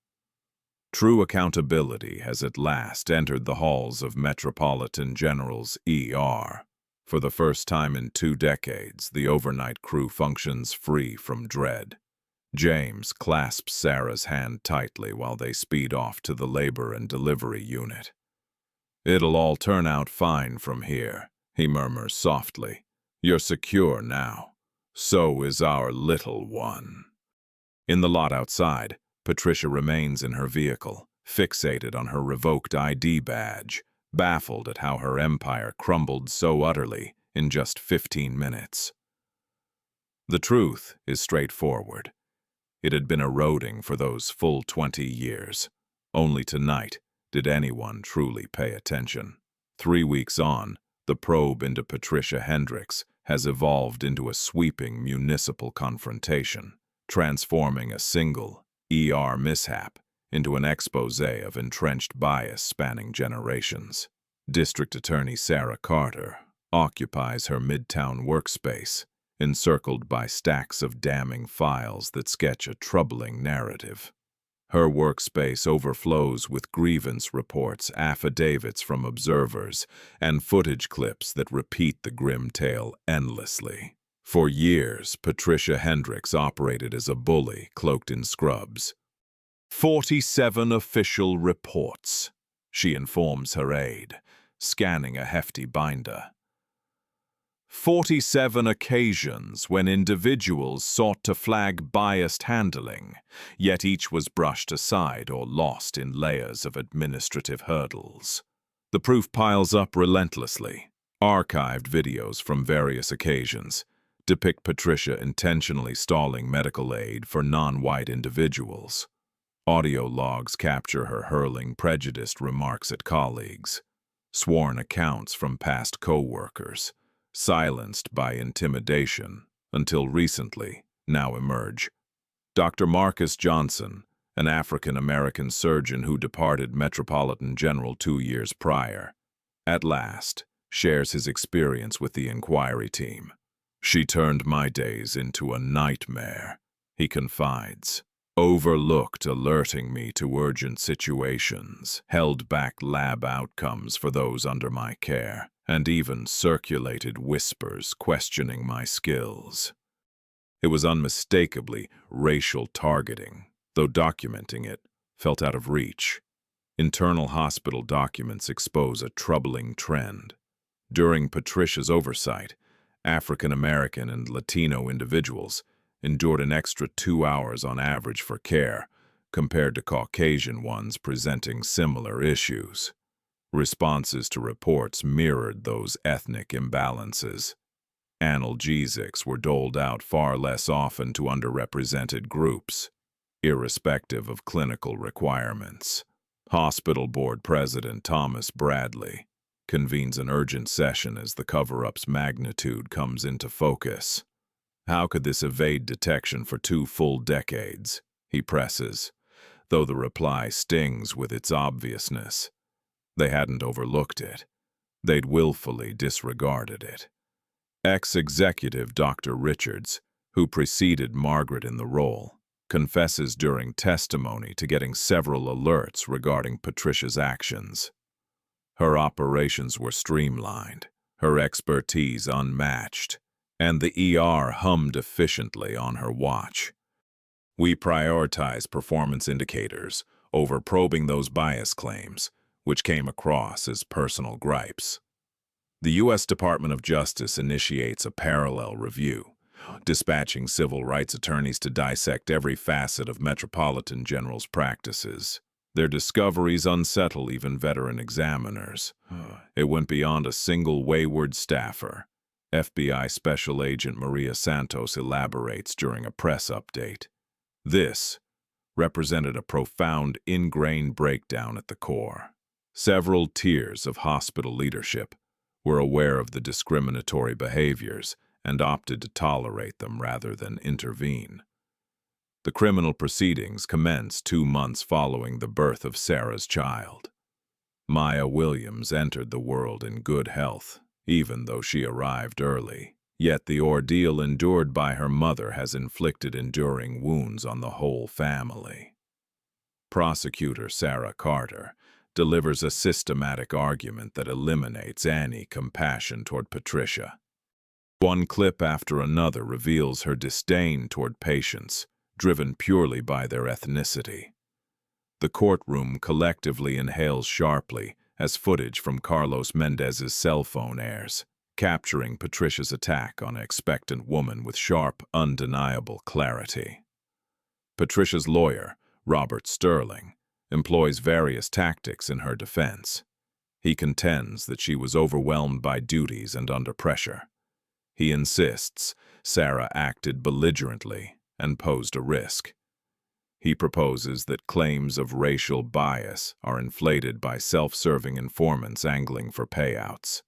True accountability has at last entered the halls of Metropolitan General's ER. For the first time in 2 decades, the overnight crew functions free from dread. James clasps Sarah's hand tightly while they speed off to the labor and delivery unit. "It'll all turn out fine from here," he murmurs softly. "You're secure now. So is our little one." In the lot outside, Patricia remains in her vehicle, fixated on her revoked ID badge, baffled at how her empire crumbled so utterly in just 15 minutes. The truth is straightforward. It had been eroding for those full 20 years. Only tonight did anyone truly pay attention. 3 weeks on, the probe into Patricia Hendricks has evolved into a sweeping municipal confrontation, transforming a single ER mishap into an exposé of entrenched bias spanning generations. District Attorney Sarah Carter occupies her midtown workspace, encircled by stacks of damning files that sketch a troubling narrative. Her workspace overflows with grievance reports, affidavits from observers, and footage clips that repeat the grim tale endlessly. For years, Patricia Hendricks operated as a bully cloaked in scrubs. 47 official reports, she informs her aide, scanning a hefty binder. 47 occasions when individuals sought to flag biased handling, yet each was brushed aside or lost in layers of administrative hurdles. The proof piles up relentlessly. Archived videos from various occasions depict Patricia intentionally stalling medical aid for non-white individuals. Audio logs capture her hurling prejudiced remarks at colleagues. Sworn accounts from past co-workers, silenced by intimidation, until recently, now emerge. Dr. Marcus Johnson, an African-American surgeon who departed Metropolitan General 2 years prior, at last shares his experience with the inquiry team. "She turned my days into a nightmare," he confides. "Overlooked alerting me to urgent situations, held back lab outcomes for those under my care, and even circulated whispers questioning my skills." It was unmistakably racial targeting, though documenting it felt out of reach. Internal hospital documents expose a troubling trend. During Patricia's oversight, African American and Latino individuals endured an extra 2 hours on average for care, compared to Caucasian ones presenting similar issues. Responses to reports mirrored those ethnic imbalances. Analgesics were doled out far less often to underrepresented groups, irrespective of clinical requirements. Hospital Board President Thomas Bradley convenes an urgent session as the cover-up's magnitude comes into focus. "How could this evade detection for 2 full decades?" he presses, though the reply stings with its obviousness. They hadn't overlooked it. They'd willfully disregarded it. Ex-executive Dr. Richards, who preceded Margaret in the role, confesses during testimony to getting several alerts regarding Patricia's actions. Her operations were streamlined, her expertise unmatched, and the ER hummed efficiently on her watch. "We prioritize performance indicators over probing those bias claims, which came across as personal gripes." The U.S. Department of Justice initiates a parallel review, dispatching civil rights attorneys to dissect every facet of Metropolitan General's practices. Their discoveries unsettle even veteran examiners. It went beyond a single wayward staffer. FBI Special Agent Maria Santos elaborates during a press update. This represented a profound, ingrained breakdown at the core. Several tiers of hospital leadership were aware of the discriminatory behaviors and opted to tolerate them rather than intervene. The criminal proceedings commenced 2 months following the birth of Sarah's child. Maya Williams entered the world in good health, even though she arrived early. Yet the ordeal endured by her mother has inflicted enduring wounds on the whole family. Prosecutor Sarah Carter delivers a systematic argument that eliminates any compassion toward Patricia. One clip after another reveals her disdain toward patients, driven purely by their ethnicity. The courtroom collectively inhales sharply as footage from Carlos Mendez's cell phone airs, capturing Patricia's attack on an expectant woman with sharp, undeniable clarity. Patricia's lawyer, Robert Sterling, employs various tactics in her defense. He contends that she was overwhelmed by duties and under pressure. He insists Sarah acted belligerently and posed a risk. He proposes that claims of racial bias are inflated by self-serving informants angling for payouts.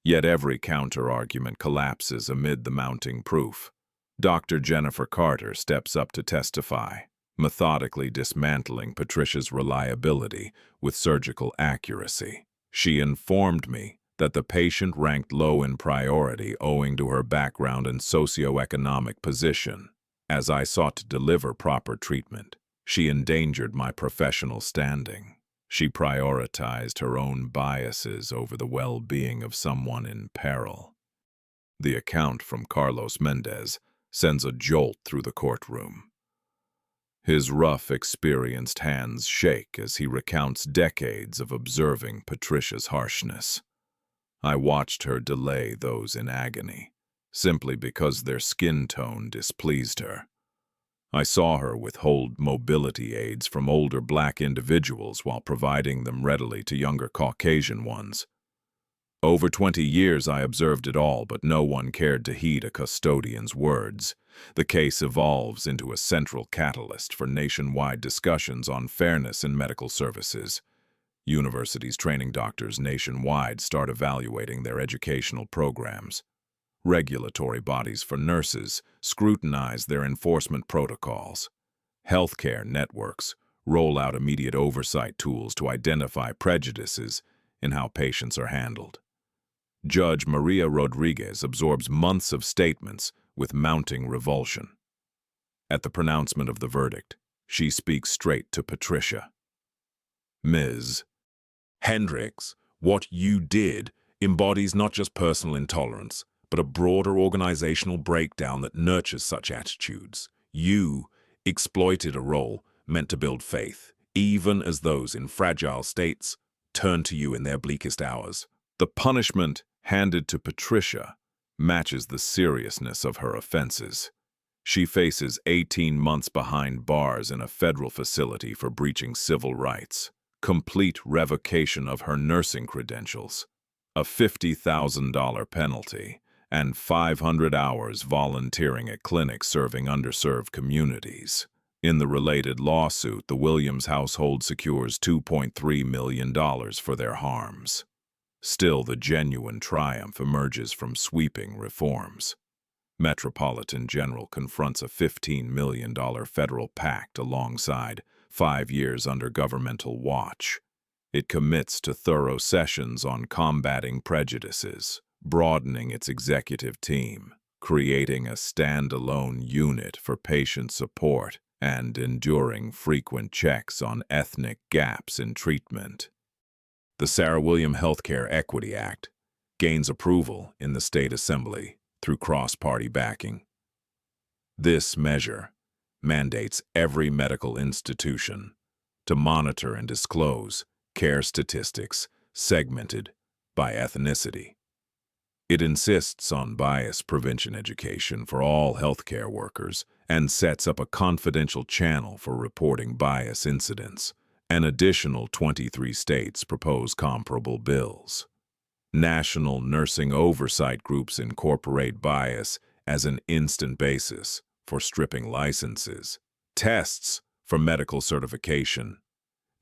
Yet every counter-argument collapses amid the mounting proof. Dr. Jennifer Carter steps up to testify, methodically dismantling Patricia's reliability with surgical accuracy. She informed me that the patient ranked low in priority owing to her background and socioeconomic position. As I sought to deliver proper treatment, she endangered my professional standing. She prioritized her own biases over the well-being of someone in peril. The account from Carlos Mendez sends a jolt through the courtroom. His rough, experienced hands shake as he recounts decades of observing Patricia's harshness. I watched her delay those in agony, simply because their skin tone displeased her. I saw her withhold mobility aids from older black individuals while providing them readily to younger Caucasian ones. Over 20 years I observed it all, but no one cared to heed a custodian's words. The case evolves into a central catalyst for nationwide discussions on fairness in medical services. Universities training doctors nationwide start evaluating their educational programs. Regulatory bodies for nurses scrutinize their enforcement protocols. Healthcare networks roll out immediate oversight tools to identify prejudices in how patients are handled. Judge Maria Rodriguez absorbs months of statements with mounting revulsion. At the pronouncement of the verdict, she speaks straight to Patricia. Ms. Hendricks, what you did embodies not just personal intolerance, but a broader organizational breakdown that nurtures such attitudes. You exploited a role meant to build faith, even as those in fragile states turn to you in their bleakest hours. The punishment handed to Patricia matches the seriousness of her offenses. She faces 18 months behind bars in a federal facility for breaching civil rights, complete revocation of her nursing credentials, a $50,000 penalty, and 500 hours volunteering at clinics serving underserved communities. In the related lawsuit, the Williams household secures $2.3 million for their harms. Still, the genuine triumph emerges from sweeping reforms. Metropolitan General confronts a $15 million federal pact alongside 5 years under governmental watch. It commits to thorough sessions on combating prejudices, broadening its executive team, creating a standalone unit for patient support, and enduring frequent checks on ethnic gaps in treatment. The Sarah Williams Healthcare Equity Act gains approval in the State Assembly through cross-party backing. This measure mandates every medical institution to monitor and disclose care statistics segmented by ethnicity. It insists on bias prevention education for all healthcare workers and sets up a confidential channel for reporting bias incidents, An additional 23 states propose comparable bills. National nursing oversight groups incorporate bias as an instant basis for stripping licenses. Tests for medical certification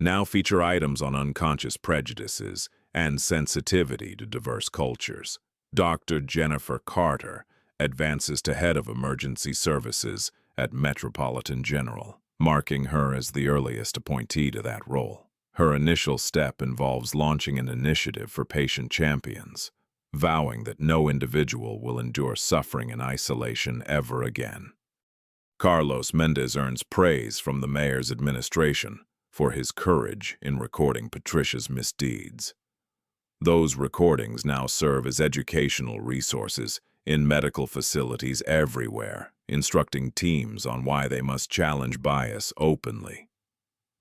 now feature items on unconscious prejudices and sensitivity to diverse cultures. Dr. Jennifer Carter advances to head of emergency services at Metropolitan General, marking her as the earliest appointee to that role. Her initial step involves launching an initiative for patient champions, vowing that no individual will endure suffering in isolation ever again. Carlos Mendez earns praise from the mayor's administration for his courage in recording Patricia's misdeeds. Those recordings now serve as educational resources in medical facilities everywhere, instructing teams on why they must challenge bias openly.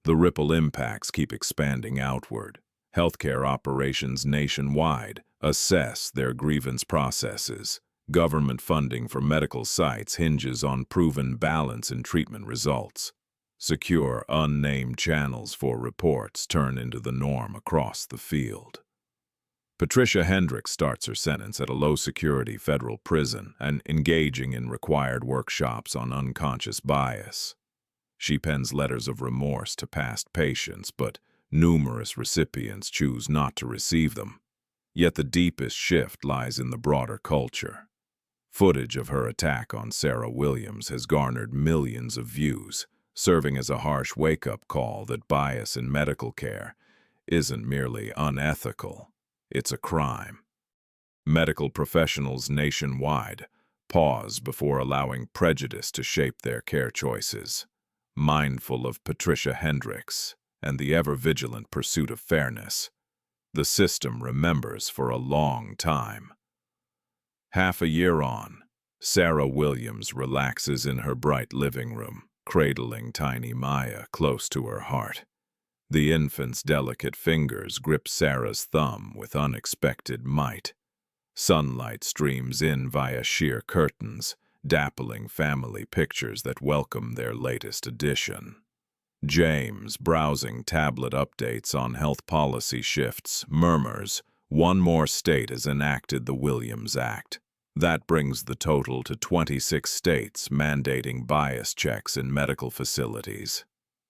The ripple impacts keep expanding outward. Healthcare operations nationwide assess their grievance processes. Government funding for medical sites hinges on proven balance in treatment results. Secure, unnamed channels for reports turn into the norm across the field. Patricia Hendricks starts her sentence at a low-security federal prison and engaging in required workshops on unconscious bias. She pens letters of remorse to past patients, but numerous recipients choose not to receive them. Yet the deepest shift lies in the broader culture. Footage of her attack on Sarah Williams has garnered millions of views, serving as a harsh wake-up call that bias in medical care isn't merely unethical, it's a crime. Medical professionals nationwide pause before allowing prejudice to shape their care choices, mindful of Patricia Hendricks and the ever-vigilant pursuit of fairness. The system remembers for a long time. Half a year on, Sarah Williams relaxes in her bright living room, cradling tiny Maya close to her heart. The infant's delicate fingers grip Sarah's thumb with unexpected might. Sunlight streams in via sheer curtains, dappling family pictures that welcome their latest edition. James, browsing tablet updates on health policy shifts, murmurs, "One more state has enacted the Williams Act." That brings the total to 26 states mandating bias checks in medical facilities.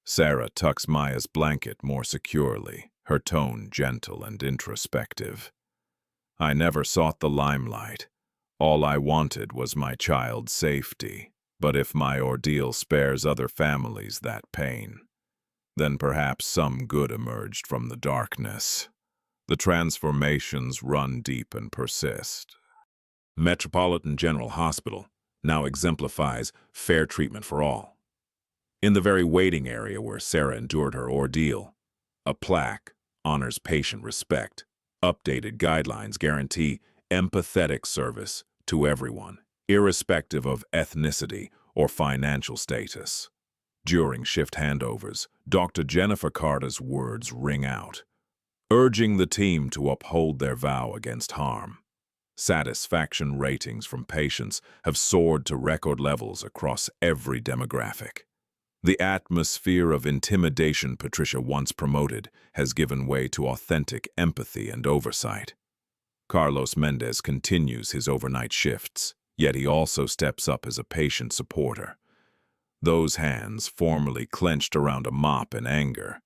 Sarah tucks Maya's blanket more securely, her tone gentle and introspective. "I never sought the limelight. All I wanted was my child's safety. But if my ordeal spares other families that pain, then perhaps some good emerged from the darkness." The transformations run deep and persist. Metropolitan General Hospital now exemplifies fair treatment for all. In the very waiting area where Sarah endured her ordeal, a plaque honors patient respect. Updated guidelines guarantee empathetic service to everyone, irrespective of ethnicity or financial status. During shift handovers, Dr. Jennifer Carter's words ring out, urging the team to uphold their vow against harm. Satisfaction ratings from patients have soared to record levels across every demographic. The atmosphere of intimidation Patricia once promoted has given way to authentic empathy and oversight. Carlos Mendez continues his overnight shifts, yet he also steps up as a patient supporter. Those hands, formerly clenched around a mop in anger,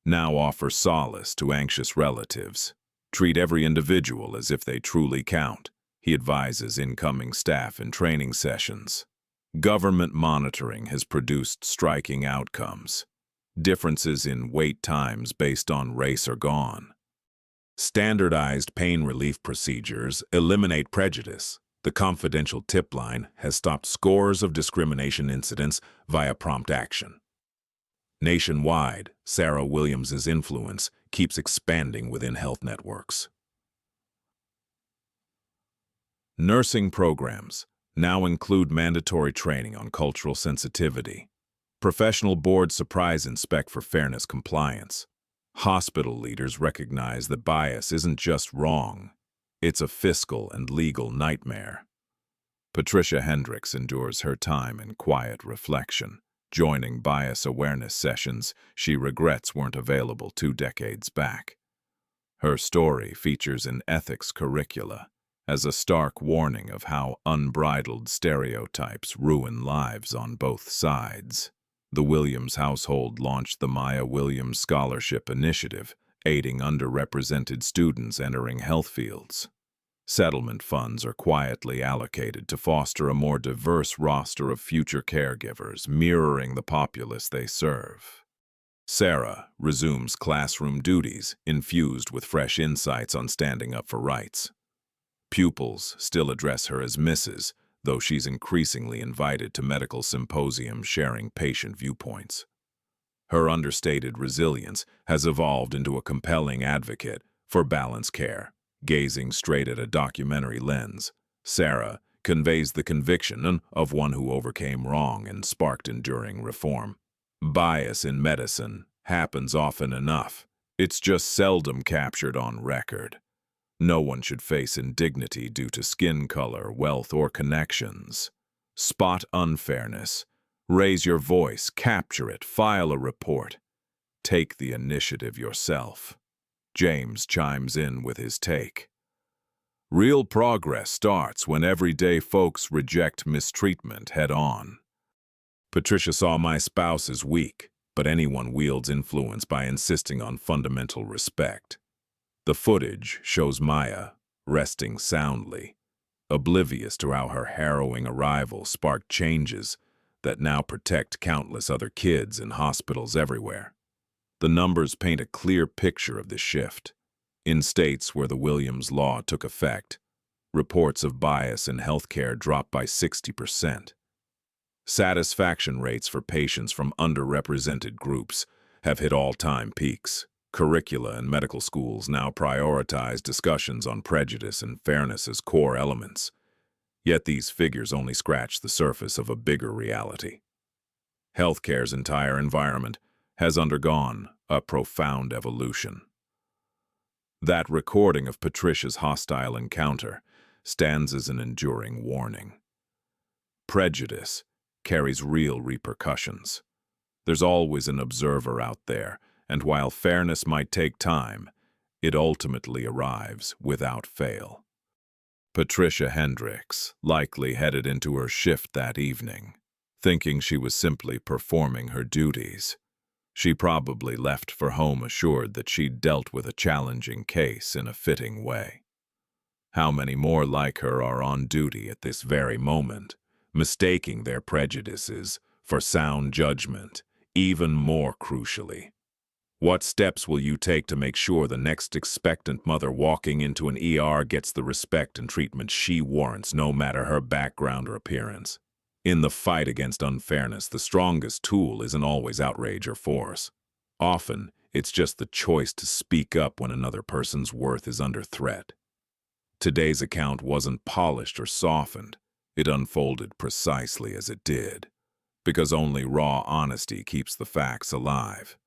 now offer solace to anxious relatives. Treat every individual as if they truly count, he advises incoming staff in training sessions. Government monitoring has produced striking outcomes. Differences in wait times based on race are gone. Standardized pain relief procedures eliminate prejudice. The confidential tip line has stopped scores of discrimination incidents via prompt action. Nationwide, Sarah Williams's influence keeps expanding within health networks. Nursing programs now include mandatory training on cultural sensitivity. Professional boards surprise inspect for fairness compliance. Hospital leaders recognize that bias isn't just wrong, it's a fiscal and legal nightmare. Patricia Hendricks endures her time in quiet reflection, joining bias awareness sessions she regrets weren't available 2 decades back. Her story features in ethics curricula as a stark warning of how unbridled stereotypes ruin lives on both sides. The Williams household launched the Maya Williams Scholarship Initiative, aiding underrepresented students entering health fields. Settlement funds are quietly allocated to foster a more diverse roster of future caregivers, mirroring the populace they serve. Sarah resumes classroom duties, infused with fresh insights on standing up for rights. Pupils still address her as Mrs., though she's increasingly invited to medical symposiums sharing patient viewpoints. Her understated resilience has evolved into a compelling advocate for balanced care. Gazing straight at a documentary lens, Sarah conveys the conviction of one who overcame wrong and sparked enduring reform. Bias in medicine happens often enough. It's just seldom captured on record. No one should face indignity due to skin color, wealth, or connections. Spot unfairness. Raise your voice, capture it, file a report. Take the initiative yourself. James chimes in with his take. Real progress starts when everyday folks reject mistreatment head-on. Patricia saw my spouse as weak, but anyone wields influence by insisting on fundamental respect. The footage shows Maya resting soundly, oblivious to how her harrowing arrival sparked changes that now protect countless other kids in hospitals everywhere. The numbers paint a clear picture of this shift. In states where the Williams Law took effect, reports of bias in healthcare dropped by 60%. Satisfaction rates for patients from underrepresented groups have hit all-time peaks. Curricula in medical schools now prioritize discussions on prejudice and fairness as core elements. Yet these figures only scratch the surface of a bigger reality. Healthcare's entire environment has undergone a profound evolution. That recording of Patricia's hostile encounter stands as an enduring warning. Prejudice carries real repercussions. There's always an observer out there, and while fairness might take time, it ultimately arrives without fail. Patricia Hendricks likely headed into her shift that evening, thinking she was simply performing her duties. She probably left for home assured that she'd dealt with a challenging case in a fitting way. How many more like her are on duty at this very moment, mistaking their prejudices for sound judgment? Even more crucially, what steps will you take to make sure the next expectant mother walking into an ER gets the respect and treatment she warrants, no matter her background or appearance? In the fight against unfairness, the strongest tool isn't always outrage or force. Often, it's just the choice to speak up when another person's worth is under threat. Today's account wasn't polished or softened. It unfolded precisely as it did, because only raw honesty keeps the facts alive.